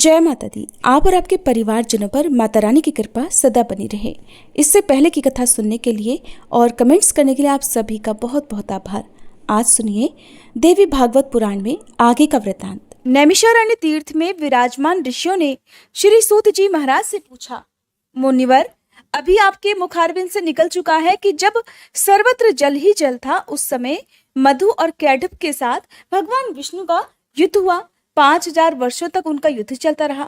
जय माता दी। आप और आपके परिवारजनों पर माता रानी की कृपा सदा बनी रहे। इससे पहले की कथा सुनने के लिए और कमेंट्स करने के लिए आप सभी का बहुत बहुत आभार। आज सुनिए देवी भागवत पुराण में आगे का वृतांत। नैमिषारण्य तीर्थ में विराजमान ऋषियों ने श्री सूत जी महाराज से पूछा, मुनिवर, अभी आपके मुखारविंद से निकल चुका है कि जब सर्वत्र जल ही जल था, उस समय मधु और कैटभ के साथ भगवान विष्णु का युद्ध हुआ। 5000 वर्षों तक उनका युद्ध चलता रहा।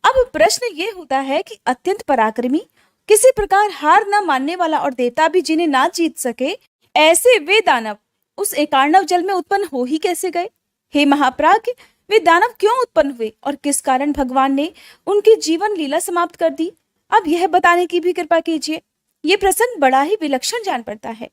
अब प्रश्न ये होता है कि अत्यंत पराक्रमी, किसी प्रकार हार न मानने वाला और देवता भी जिन्हें ना जीत सके, ऐसे वे दानव उस एकार्णव जल में उत्पन्न हो ही कैसे गए? हे महाप्राज्ञ, वे दानव क्यों उत्पन्न हुए और किस कारण भगवान ने उनकी जीवन लीला समाप्त कर दी? अब यह बताने की भी कृपा कीजिए। ये प्रसंग बड़ा ही विलक्षण जान पड़ता है।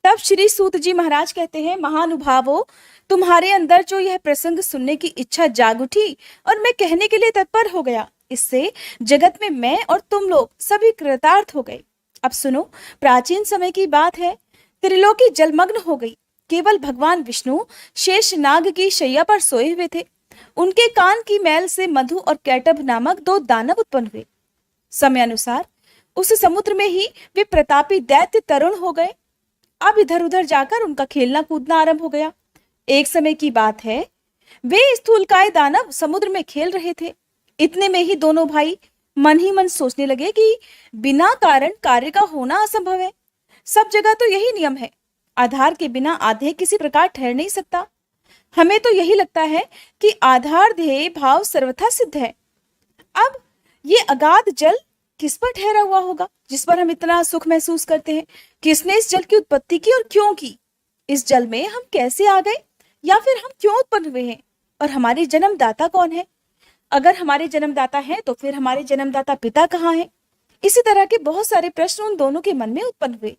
तब श्री सूत जी महाराज कहते हैं, महानुभावों, तुम्हारे अंदर जो यह प्रसंग सुनने की इच्छा जाग उठी और मैं कहने के लिए तत्पर हो गया, इससे जगत में मैं और तुम लोग सभी कृतार्थ हो गए। अब सुनो, प्राचीन समय की बात है। त्रिलोकी जलमग्न हो गई। केवल भगवान विष्णु शेष नाग की शैया पर सोए हुए थे। उनके कान की मैल से मधु और कैटभ नामक 2 दानव उत्पन्न हुए। समयानुसार उस समुद्र में ही वे प्रतापी दैत्य तरुण हो गए। अब इधर उधर जाकर उनका खेलना कूदना आरंभ हो गया। एक समय की बात है, वे स्थूलकाय दानव समुद्र में खेल रहे थे। इतने में ही दोनों भाई मन ही मन सोचने लगे कि बिना कारण कार्य का होना असंभव है। सब जगह तो यही नियम है, आधार के बिना आधेय किसी प्रकार ठहर नहीं सकता। हमें तो यही लगता है कि आधार ध्येय भाव सर्वथा सिद्ध है। अब ये अगाध जल किस पर ठहरा हुआ होगा जिस पर हम इतना सुख महसूस करते हैं? किसने इस जल की उत्पत्ति की और क्यों की? इस जल में हम कैसे आ गए, या फिर हम क्यों उत्पन्न हुए हैं? और हमारे जन्मदाता कौन है? अगर हमारे जन्मदाता हैं तो फिर हमारे जन्मदाता पिता कहाँ हैं? इसी तरह के बहुत सारे प्रश्न उन दोनों के मन में उत्पन्न हुए।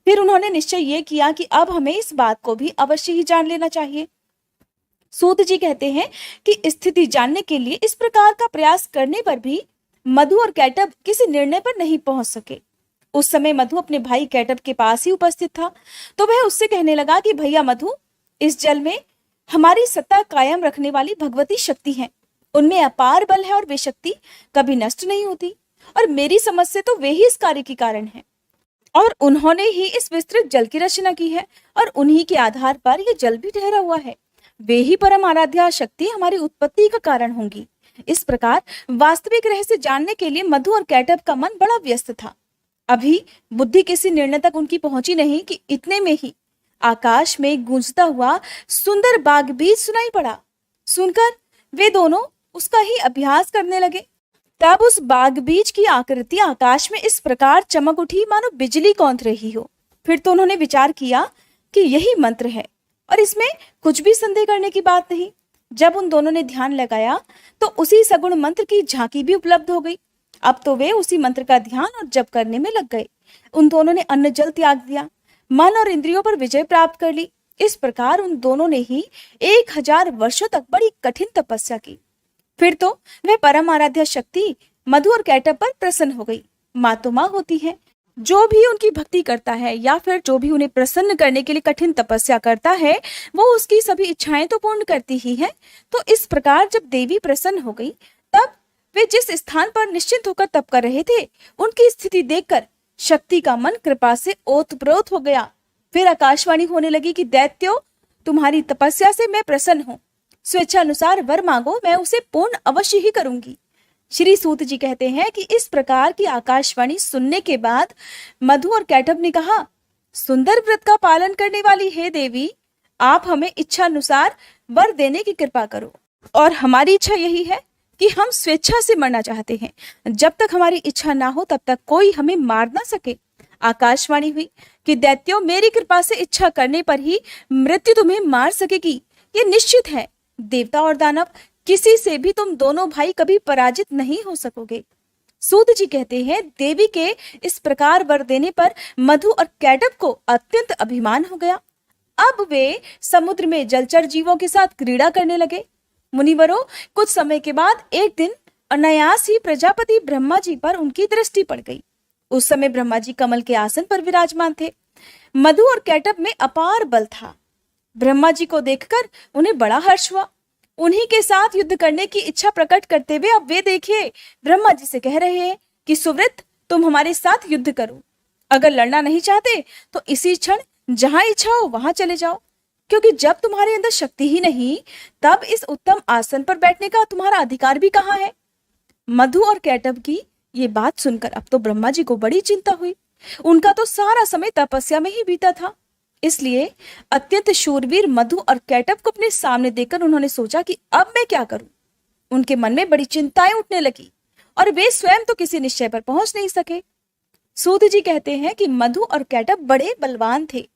फिर उन्होंने निश्चय ये किया कि अब हमें इस बात को भी अवश्य ही जान लेना चाहिए। सूत जी कहते हैं कि स्थिति जानने के लिए इस प्रकार का प्रयास करने पर भी मधु और कैटभ किसी निर्णय पर नहीं पहुंच सके। उस समय मधु अपने भाई कैटभ के पास ही उपस्थित था, तो वह उससे कहने लगा कि भैया मधु, इस जल में हमारी सत्ता कायम रखने वाली भगवती शक्ति है। उनमें अपार बल है और वे शक्ति कभी नष्ट नहीं होती, और मेरी समझ से तो वे ही इस कार्य के कारण हैं, और उन्होंने ही इस विस्तृत जल की रचना की है, और उन्हीं के आधार पर यह जल भी ठहरा हुआ है। वे ही परम आराध्या शक्ति हमारी उत्पत्ति का कारण होंगी। इस प्रकार वास्तविक रहस्य जानने के लिए मधु और कैटभ का मन बड़ा व्यस्त था। अभी बुद्धि किसी निर्णय तक उनकी पहुंची नहीं कि इतने में ही आकाश में गूंजता हुआ सुंदर बाग बीज सुनाई पड़ा। सुनकर वे दोनों उसका ही अभ्यास करने लगे। तब उस बाग बीज की आकृति आकाश में इस प्रकार चमक उठी मानो बिजली कौंध रही हो। फिर तो उन्होंने विचार किया कि यही मंत्र है और इसमें कुछ भी संदेह करने की बात नहीं। जब उन दोनों ने ध्यान लगाया तो उसी सगुण मंत्र की झांकी भी उपलब्ध हो गई। अब तो वे उसी मंत्र का ध्यान और जप करने में लग गए। उन दोनों ने अन्न जल त्याग दिया, मन और इंद्रियों पर विजय प्राप्त कर ली। इस प्रकार उन दोनों ने ही 1000 वर्षों तक बड़ी कठिन तपस्या की। फिर तो वह परम आराध्या शक्ति मधु और कैटभ पर प्रसन्न हो गई। माँ तो माँ होती है, जो भी उनकी भक्ति करता है या फिर जो भी उन्हें प्रसन्न करने के लिए कठिन तपस्या करता है, वो उसकी सभी इच्छाएं तो पूर्ण करती ही है। तो इस प्रकार जब देवी प्रसन्न हो गई, तब वे जिस स्थान पर निश्चिंत होकर तप कर रहे थे, उनकी स्थिति देखकर शक्ति का मन कृपा से ओतप्रोत हो गया। फिर आकाशवाणी होने लगी कि दैत्यो, तुम्हारी तपस्या से मैं प्रसन्न हूँ। स्वेच्छानुसार वर मांगो, मैं उसे पूर्ण अवश्य ही करूंगी। श्री सूत जी कहते हैं कि इस प्रकार की आकाशवाणी सुनने के बाद मधु और कैटभ ने कहा, सुंदर व्रत का पालन करने वाली हे देवी, आप हमें इच्छा अनुसार वर देने की कृपा करो। और हमारी इच्छा यही है कि हम स्वेच्छा से मरना चाहते हैं। जब तक हमारी इच्छा ना हो तब तक कोई हमें मार ना सके। आकाशवाणी हुई कि दैत्यों, मेरी कृपा से इच्छा करने पर ही मृत्यु तुम्हें मार सकेगी, ये निश्चित है। देवता और दानव, किसी से भी तुम दोनों भाई कभी पराजित नहीं हो सकोगे। सूत जी कहते हैं, देवी के इस प्रकार वर देने पर मधु और कैटभ को अत्यंत अभिमान हो गया। अब वे समुद्र में जलचर जीवों के साथ क्रीड़ा करने लगे। मुनिवरों, कुछ समय के बाद एक दिन अनायास ही प्रजापति ब्रह्मा जी पर उनकी दृष्टि पड़ गई। उस समय ब्रह्मा जी कमल के आसन पर विराजमान थे। मधु और कैटभ में अपार बल था। ब्रह्मा जी को देखकर उन्हें बड़ा हर्ष हुआ। उन्हीं के साथ युद्ध करने की इच्छा प्रकट करते हुए अब वे देखिए ब्रह्मा जी से कह रहे हैं कि सुवृत, तुम हमारे साथ युद्ध करो। अगर लड़ना नहीं चाहते तो इसी क्षण जहां इच्छा हो वहां चले जाओ, क्योंकि जब तुम्हारे अंदर शक्ति ही नहीं, तब इस उत्तम आसन पर बैठने का तुम्हारा अधिकार भी कहाँ है। मधु और कैटभ की ये बात सुनकर अब तो ब्रह्मा जी को बड़ी चिंता हुई। उनका तो सारा समय तपस्या में ही बीता था, इसलिए अत्यंत शूरवीर मधु और कैटभ को अपने सामने देखकर उन्होंने सोचा कि अब मैं क्या करूं। उनके मन में बड़ी चिंताएं उठने लगी और वे स्वयं तो किसी निश्चय पर पहुंच नहीं सके। सूत जी कहते हैं कि मधु और कैटभ बड़े बलवान थे।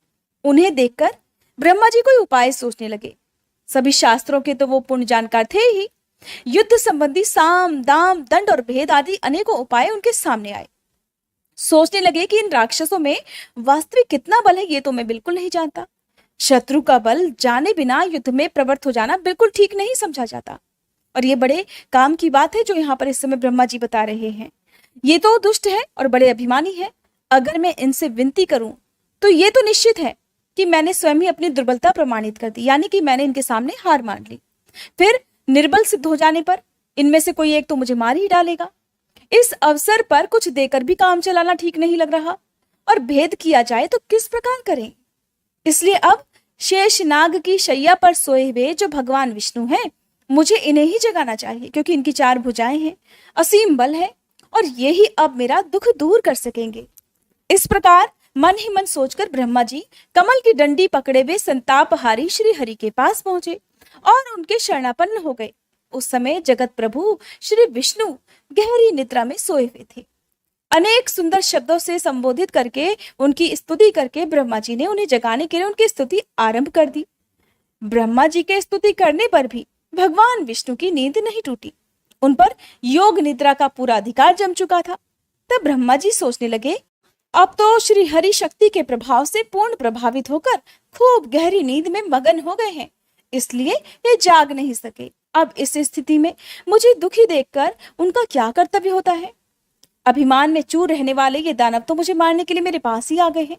उन्हें देखकर ब्रह्मा जी कोई उपाय सोचने लगे। सभी शास्त्रों के तो वो पूर्ण जानकार थे ही। युद्ध संबंधी साम दाम दंड और भेद आदि अनेकों उपाय उनके सामने आए। सोचने लगे कि इन राक्षसों में वास्तविक कितना बल है ये तो मैं बिल्कुल नहीं जानता। शत्रु का बल जाने बिना युद्ध में प्रवृत्त हो जाना बिल्कुल ठीक नहीं समझा जाता। और ये बड़े काम की बात है जो यहाँ पर इस समय ब्रह्मा जी बता रहे हैं। ये तो दुष्ट है और बड़े अभिमानी है। अगर मैं इनसे विनती करूं तो ये तो निश्चित है कि मैंने स्वयं ही अपनी दुर्बलता प्रमाणित कर दी, यानी कि मैंने इनके सामने हार मान ली। फिर निर्बल सिद्ध हो जाने पर इनमें से कोई एक तो मुझे मार ही डालेगा। इस अवसर पर कुछ देकर भी काम चलाना ठीक नहीं लग रहा, और भेद किया जाए तो किस प्रकार करें। इसलिए अब शेष नाग की शैया पर सोए हुए जो भगवान विष्णु हैं, मुझे इन्हें ही जगाना चाहिए, क्योंकि इनकी 4 भुजाएं हैं, असीम बल है, और ये ही अब मेरा दुख दूर कर सकेंगे। इस प्रकार मन ही मन सोचकर ब्रह्मा जी कमल की डंडी पकड़े हुए संतापहारी श्री हरि के पास पहुंचे और उनके शरणापन्न हो गए। उस समय जगत प्रभु श्री विष्णु गहरी निद्रा में सोए हुए थे। अनेक सुंदर शब्दों से संबोधित करके उनकी स्तुति करके ब्रह्मा जी ने उन्हें जगाने के लिए उनकी स्तुति आरंभ कर दी। ब्रह्मा जी के स्तुति करने पर भी भगवान विष्णु की नींद नहीं टूटी। उन पर योग निद्रा का पूरा अधिकार जम चुका था। तब ब्रह्मा जी सोचने लगे, अब तो श्री हरि शक्ति के प्रभाव से पूर्ण प्रभावित होकर खूब गहरी नींद में मगन हो गए हैं, इसलिए ये जाग नहीं सके। अब इस स्थिति में मुझे दुखी देखकर उनका क्या कर्तव्य होता है। अभिमान में चूर रहने वाले ये दानव तो मुझे मारने के लिए मेरे पास ही आ गए हैं।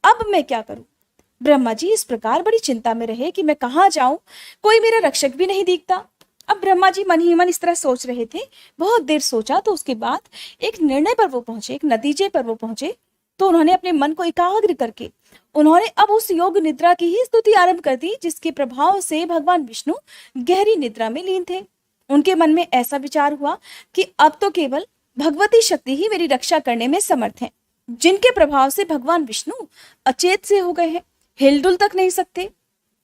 अब मैं क्या करूं। ब्रह्मा जी इस प्रकार बड़ी चिंता में रहे कि मैं कहाँ जाऊं, कोई मेरा रक्षक भी नहीं दिखता। अब ब्रह्मा जी मन ही मन इस तरह सोच रहे थे। बहुत देर सोचा तो उसके बाद एक निर्णय पर वो पहुंचे, एक नतीजे पर वो पहुंचे। तो उन्होंने अपने मन को एकाग्र करके उन्होंने अब उस योग निद्रा की ही स्तुति आरंभ कर दी, जिसके प्रभाव से भगवान विष्णु गहरी निद्रा में लीन थे। उनके मन में ऐसा विचार हुआ कि अब तो केवल भगवती शक्ति ही मेरी रक्षा करने में समर्थ है, जिनके प्रभाव से भगवान विष्णु अचेत से हो गए हैं, हिलडुल तक नहीं सकते।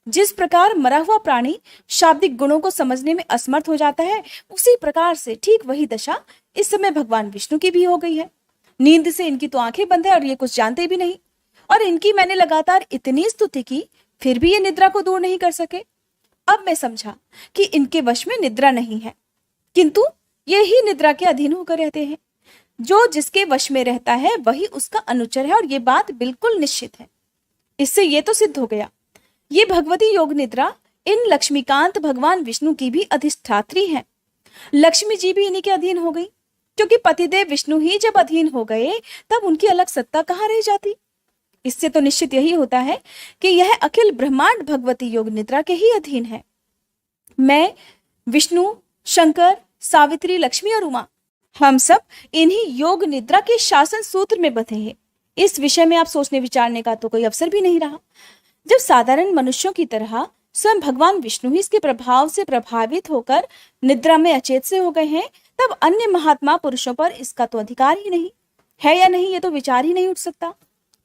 जिस प्रकार मरा हुआ प्राणी शाब्दिक गुणों को समझने में असमर्थ हो जाता है, उसी प्रकार से ठीक वही दशा इस समय भगवान विष्णु की भी हो गई है। नींद से इनकी तो आंखें बंद है और ये कुछ जानते भी नहीं, और इनकी मैंने लगातार इतनी स्तुति की, फिर भी ये निद्रा को दूर नहीं कर सके। अब मैं समझा कि इनके वश में निद्रा नहीं है, किंतु ये ही निद्रा के अधीन होकर रहते हैं। जो जिसके वश में रहता है वही उसका अनुचर है, और ये बात बिल्कुल निश्चित है। इससे ये तो सिद्ध हो गया, ये भगवती योग निद्रा इन लक्ष्मीकांत भगवान विष्णु की भी अधिष्ठात्री है। लक्ष्मी जी भी इन्हीं के अधीन हो गई, क्योंकि पतिदेव विष्णु ही जब अधीन हो गए तब उनकी अलग सत्ता कहाँ रह जाती। इससे तो निश्चित यही होता है कि यह अखिल ब्रह्मांड भगवती योग निद्रा के ही अधीन है। मैं, विष्णु, शंकर, सावित्री, लक्ष्मी और उमा, हम सब इन्हीं योग निद्रा के शासन सूत्र में बंधे हैं। इस विषय में आप सोचने विचारने का तो कोई अवसर भी नहीं रहा। जब साधारण मनुष्यों की तरह स्वयं भगवान विष्णु ही इसके प्रभाव से प्रभावित होकर निद्रा में अचेत से हो गए हैं, तब अन्य महात्मा पुरुषों पर इसका तो अधिकार ही नहीं है, या नहीं ये तो विचार ही नहीं उठ सकता।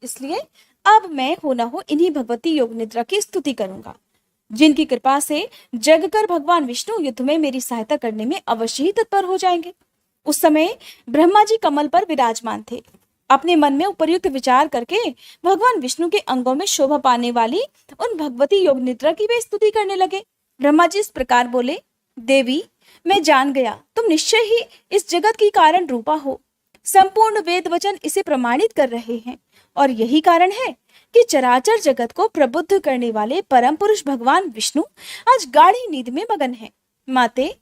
इसलिए अब मैं हो न हो इन्हीं भगवती योग निद्रा की स्तुति करूंगा, जिनकी कृपा से जगकर भगवान विष्णु युद्ध में मेरी सहायता करने में अवश्य ही तत्पर हो जाएंगे। उस समय ब्रह्मा जी कमल पर विराजमान थे। अपने मन में उपर्युक्त विचार करके भगवान विष्णु के अंगों में शोभा पाने वाली उन भगवती योग निद्रा की वे स्तुति करने लगे। ब्रह्मा जी इस प्रकार बोले, देवी, मैं जान गया तुम निश्चय ही इस जगत की कारण रूपा हो। संपूर्ण वेद वचन इसे प्रमाणित कर रहे हैं, और यही कारण है कि चराचर जगत को प्रबुद्ध करने वाले परम पुरुष भगवान विष्णु आज गाढ़ी नींद में मगन है। माते,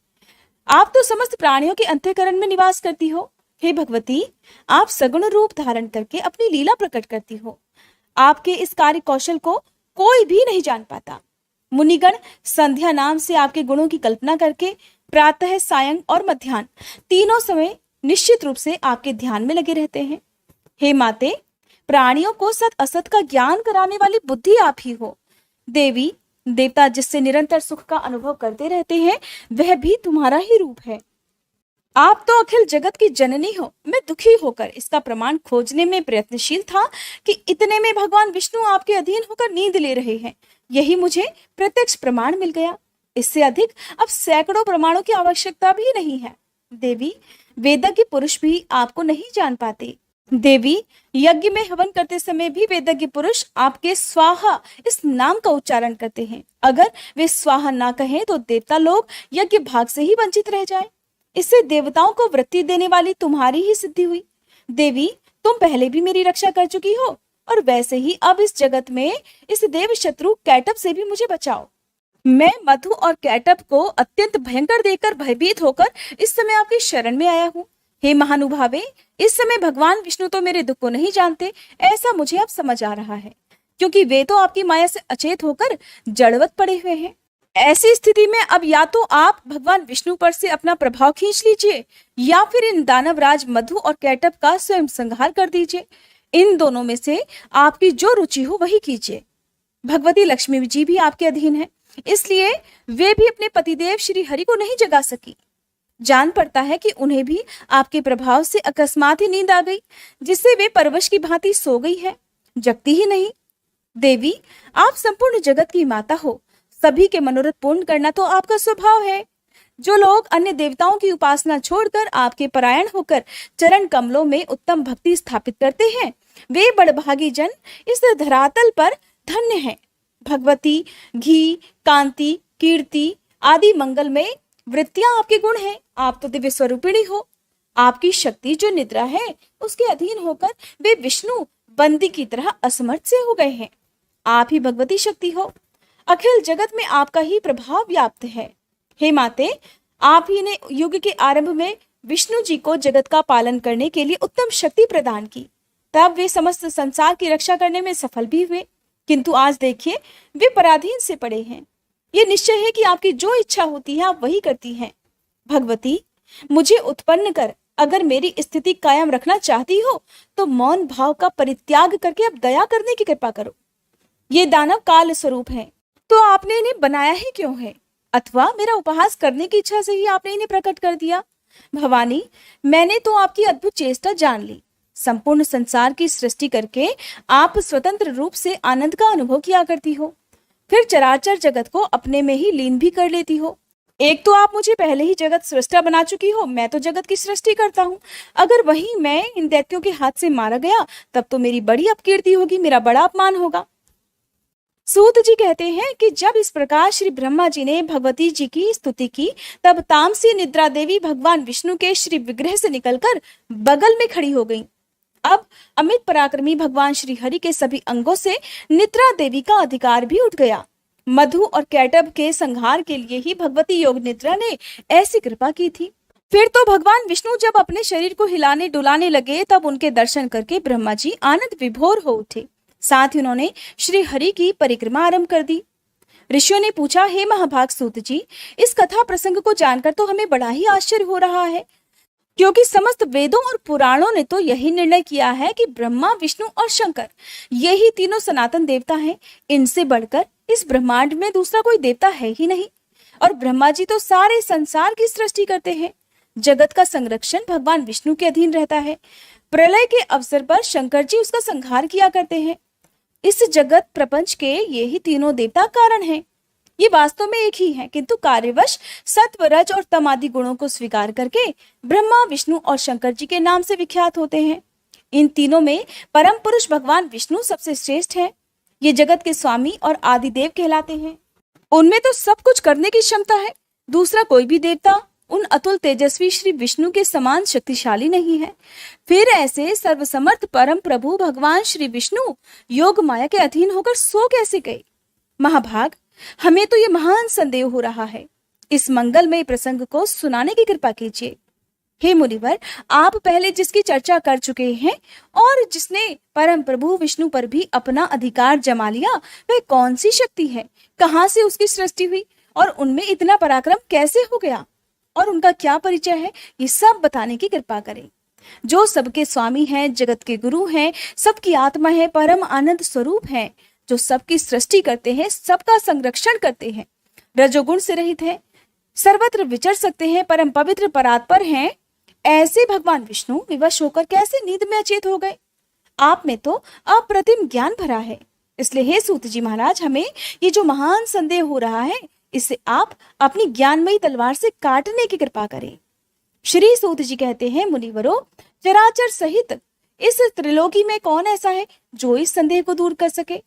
आप तो समस्त प्राणियों के अंतःकरण में निवास करती हो। हे भगवती, आप सगुण रूप धारण करके अपनी लीला प्रकट करती हो। आपके इस कार्य कौशल को कोई भी नहीं जान पाता। मुनिगण संध्या नाम से आपके गुणों की कल्पना करके प्रातः, सायं और मध्याह्न तीनों समय निश्चित रूप से आपके ध्यान में लगे रहते हैं। हे माते, प्राणियों को सत असत का ज्ञान कराने वाली बुद्धि आप ही हो। देवी देवता जिससे निरंतर सुख का अनुभव करते रहते हैं, वह भी तुम्हारा ही रूप है। आप तो अखिल जगत की जननी हो। मैं दुखी होकर इसका प्रमाण खोजने में प्रयत्नशील था कि इतने में भगवान विष्णु आपके अधीन होकर नींद ले रहे हैं। यही मुझे प्रत्यक्ष प्रमाण मिल गया। इससे अधिक अब सैकड़ों प्रमाणों की आवश्यकता भी नहीं है। देवी, वेदज्ञ पुरुष भी आपको नहीं जान पाते। देवी, यज्ञ में हवन करते समय भी वेदज्ञ पुरुष आपके स्वाहा इस नाम का उच्चारण करते हैं। अगर वे स्वाहा ना कहें तो देवता लोग यज्ञ भाग से ही वंचित रह जाएं। इससे देवताओं को वृत्ति देने वाली तुम्हारी ही सिद्धि हुई। देवी, तुम पहले भी मेरी रक्षा कर चुकी हो और वैसे ही अब इस जगत में इस देव शत्रु कैटब से भी मुझे बचाओ। मैं मधु और कैटब को अत्यंत भयंकर देखकर भयभीत होकर इस समय आपकी शरण में आया हूँ। हे महानुभावे, इस समय भगवान विष्णु तो मेरे दुख को नहीं जानते, ऐसा मुझे अब समझ आ रहा है, क्योंकि वे तो आपकी माया से अचेत होकर जड़वत पड़े हुए हैं। ऐसी स्थिति में अब या तो आप भगवान विष्णु पर से अपना प्रभाव खींच लीजिए या फिर इन दानवराज मधु और कैटब का स्वयं संहार कर दीजिए। इन दोनों में से आपकी जो रुचि हो वही कीजिए। भगवती लक्ष्मी जी भी आपके अधीन है, इसलिए वे भी अपने पतिदेव श्री हरि को नहीं जगा सकी। जान पड़ता है कि उन्हें भी आपके प्रभाव से अकस्मात ही नींद आ गई, जिससे वे परवश की भांति सो गई है, जगती ही नहीं। देवी, आप संपूर्ण जगत की माता हो। सभी के मनोरथ पूर्ण करना तो आपका स्वभाव है। जो लोग अन्य देवताओं की उपासना छोड़कर आपके परायण होकर चरण कमलों में उत्तम भक्ति स्थापित करते हैं, वे बड़भागी जन इस धरातल पर धन्य हैं। भगवती, घी, कांति, कीर्ति आदि मंगलमय वृत्तियां आपके गुण हैं। आप तो दिव्य स्वरूपिणी हो। आपकी शक्ति जो निद्रा है, उसके अधीन होकर वे विष्णु बंदी की तरह असमर्थ से हो गए हैं। आप ही भगवती शक्ति हो। अखिल जगत में आपका ही प्रभाव व्याप्त है। हे माते, आप ही ने युग के आरंभ में विष्णु जी को जगत का पालन करने के लिए उत्तम शक्ति प्रदान की। तब वे समस्त संसार की रक्षा करने में सफल भी हुए, किंतु आज देखिए वे पराधीन से पड़े हैं। ये निश्चय है कि आपकी जो इच्छा होती है आप वही करती हैं। भगवती, मुझे उत्पन्न कर अगर मेरी स्थिति कायम रखना चाहती हो तो मौन भाव का परित्याग करके अब दया करने की कृपा करो। ये दानव काल स्वरूप हैं, तो आपने इन्हें बनाया ही क्यों है? अथवा मेरा उपहास करने की इच्छा से ही आपने इन्हें प्रकट कर दिया? भवानी, मैंने तो आपकी अद्भुत चेष्टा जान ली। संपूर्ण संसार की सृष्टि करके आप स्वतंत्र रूप से आनंद का अनुभव किया करती हो, फिर चराचर जगत को अपने में ही लीन भी कर लेती हो। एक तो आप मुझे पहले ही जगत सृष्टा बना चुकी हो, मैं तो जगत की सृष्टि करता हूँ। अगर वही मैं इन दैत्यों के हाथ से मारा गया तब तो मेरी बड़ी अपकीर्ति होगी, मेरा बड़ा अपमान होगा। सूत जी कहते हैं कि जब इस प्रकार श्री ब्रह्मा जी ने भगवती जी की स्तुति की, तब तामसी निद्रा देवी भगवान विष्णु के श्री विग्रह से निकलकर बगल में खड़ी हो गई। अब अमित पराक्रमी भगवान श्री हरि के सभी अंगों से निद्रा देवी का अधिकार भी उठ गया। मधु और कैटब के संहार के लिए ही भगवती योग निद्रा ने ऐसी कृपा की थी। फिर तो भगवान विष्णु जब अपने शरीर को हिलाने डुलाने लगे, तब उनके दर्शन करके ब्रह्मा जी आनंद विभोर हो उठे। साथ ही उन्होंने श्री हरि की परिक्रमा आरंभ कर दी। ऋषियों ने पूछा, हे महाभाग सूत जी, इस कथा प्रसंग को जानकर तो हमें बड़ा ही आश्चर्य हो रहा है, क्योंकि समस्त वेदों और पुराणों ने तो यही निर्णय किया है कि ब्रह्मा, विष्णु और शंकर यही तीनों सनातन देवता हैं। इनसे बढ़कर इस ब्रह्मांड में दूसरा कोई देवता है ही नहीं। और ब्रह्मा जी तो सारे संसार की सृष्टि करते हैं। जगत का संरक्षण भगवान विष्णु के अधीन रहता है। प्रलय के अवसर पर शंकर जी उसका संहार किया करते हैं। इस जगत प्रपंच के ये ही तीनों देवता कारण हैं। ये वास्तव में एक ही है, किंतु कार्यवश सत्व, रज और तम आदि गुणों को स्वीकार करके ब्रह्मा, विष्णु और शंकर जी के नाम से विख्यात होते हैं। इन तीनों में परम पुरुष भगवान विष्णु सबसे श्रेष्ठ है। ये जगत के स्वामी और आदिदेव कहलाते हैं। उनमें तो सब कुछ करने की क्षमता है। दूसरा कोई भी देवता उन अतुल तेजस्वी श्री विष्णु के समान शक्तिशाली नहीं है। फिर ऐसे सर्वसमर्थ परम प्रभु भगवान श्री विष्णु योग माया के अधीन होकर सो कैसे गए? महाभाग, हमें तो ये महान संदेह हो रहा है। इस मंगलमय प्रसंग को सुनाने की कृपा कीजिए। हे मुनिवर, आप पहले जिसकी चर्चा कर चुके हैं और जिसने परम प्रभु विष्णु पर भी अपना अधिकार जमा लिया, वह कौन सी शक्ति है, कहाँ से उसकी सृष्टि हुई और उनमें इतना पराक्रम कैसे हो गया और उनका क्या परिचय है, ये सब बताने की कृपा करें। जो सबके स्वामी हैं, जगत के गुरु हैं, सबकी आत्मा है, परम आनंद स्वरूप हैं, जो सबकी सृष्टि करते हैं, सबका संरक्षण करते हैं, रजोगुण से रहित हैं, सर्वत्र विचर सकते हैं, परम पवित्र परात्पर हैं, ऐसे भगवान विष्णु विवश होकर कैसे नींद में अचेत हो गए? आप में तो अप्रतिम ज्ञान भरा है। इसलिए हे सूत जी महाराज, हमें ये जो महान संदेह हो रहा है, इसे आप अपनी ज्ञानमयी तलवार से काटने की कृपा करें। श्री सूत जी कहते हैं, मुनिवरों, चराचर सहित इस त्रिलोकी में कौन ऐसा है जो इस संदेह को दूर कर सके?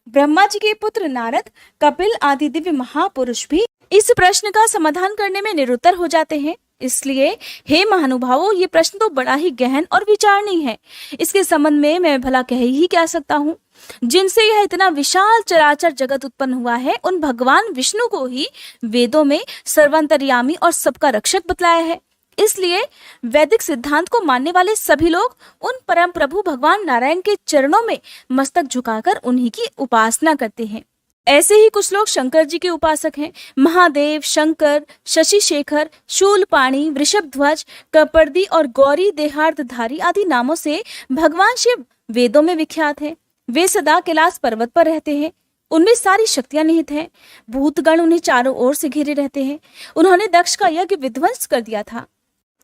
ब्रह्मा जी के पुत्र नारद, कपिल आदि दिव्य महापुरुष भी इस प्रश्न का समाधान करने में निरुत्तर हो जाते हैं। इसलिए हे महानुभावों, ये प्रश्न तो बड़ा ही गहन और विचारणीय है। इसके संबंध में मैं भला कह ही क्या सकता हूँ? जिनसे यह इतना विशाल चराचर जगत उत्पन्न हुआ है, उन भगवान विष्णु को ही वेदों में सर्वांतर्यामी और सबका रक्षक बतलाया है। इसलिए वैदिक सिद्धांत को मानने वाले सभी लोग उन परम प्रभु भगवान नारायण के चरणों में मस्तक झुकाकर उन्हीं की उपासना करते हैं। ऐसे ही कुछ लोग शंकर जी के उपासक हैं। महादेव, शंकर, शशि शेखर, शूलपाणी, वृषभध्वज, कपर्दी और गौरी देहार्तधारी आदि नामों से भगवान शिव वेदों में विख्यात हैं। वे सदा कैलाश पर्वत पर रहते हैं। उनमें सारी शक्तियां निहित हैं। भूतगण उन्हें चारों ओर से घेरे रहते हैं। उन्होंने दक्ष का यज्ञ विध्वंस कर दिया था।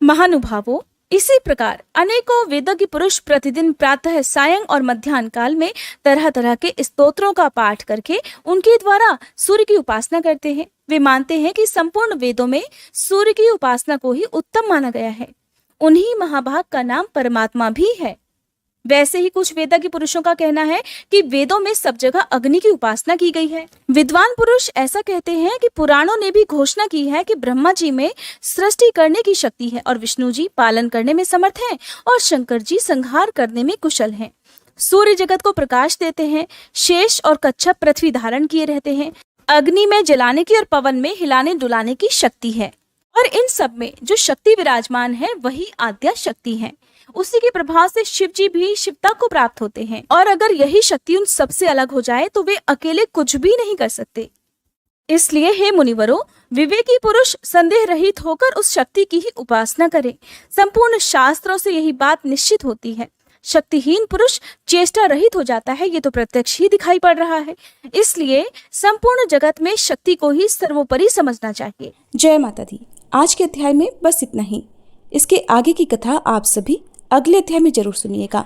महानुभावों, इसी प्रकार अनेकों वेदज्ञ पुरुष प्रतिदिन प्रातः, सायं और मध्याह्न काल में तरह तरह के स्तोत्रों का पाठ करके उनके द्वारा सूर्य की उपासना करते हैं। वे मानते हैं कि संपूर्ण वेदों में सूर्य की उपासना को ही उत्तम माना गया है। उन्हीं महाभाग का नाम परमात्मा भी है। वैसे ही कुछ वेदज्ञ पुरुषों का कहना है कि वेदों में सब जगह अग्नि की उपासना की गई है। विद्वान पुरुष ऐसा कहते हैं कि पुराणों ने भी घोषणा की है कि ब्रह्मा जी में सृष्टि करने की शक्ति है और विष्णु जी पालन करने में समर्थ हैं और शंकर जी संहार करने में कुशल हैं। सूर्य जगत को प्रकाश देते हैं। शेष और कच्छप पृथ्वी धारण किए रहते हैं। अग्नि में जलाने की और पवन में हिलाने डुलाने की शक्ति है और इन सब में जो शक्ति विराजमान है वही आद्या शक्ति है। उसी के प्रभाव से शिव जी भी शिवता को प्राप्त होते हैं और अगर यही शक्ति उन सबसे अलग हो जाए तो वे अकेले कुछ भी नहीं कर सकते। इसलिए हे मुनिवरों, विवेकी पुरुष संदेह रहित होकर उस शक्ति की ही उपासना करें। संपूर्ण शास्त्रों से यही बात निश्चित होती है। शक्तिहीन पुरुष चेष्टा रहित हो जाता है, ये तो प्रत्यक्ष ही दिखाई पड़ रहा है। इसलिए संपूर्ण जगत में शक्ति को ही सर्वोपरि समझना चाहिए। जय माता दी। आज के अध्याय में बस इतना ही। इसके आगे की कथा आप सभी अगले अध्याय में जरूर सुनिएगा।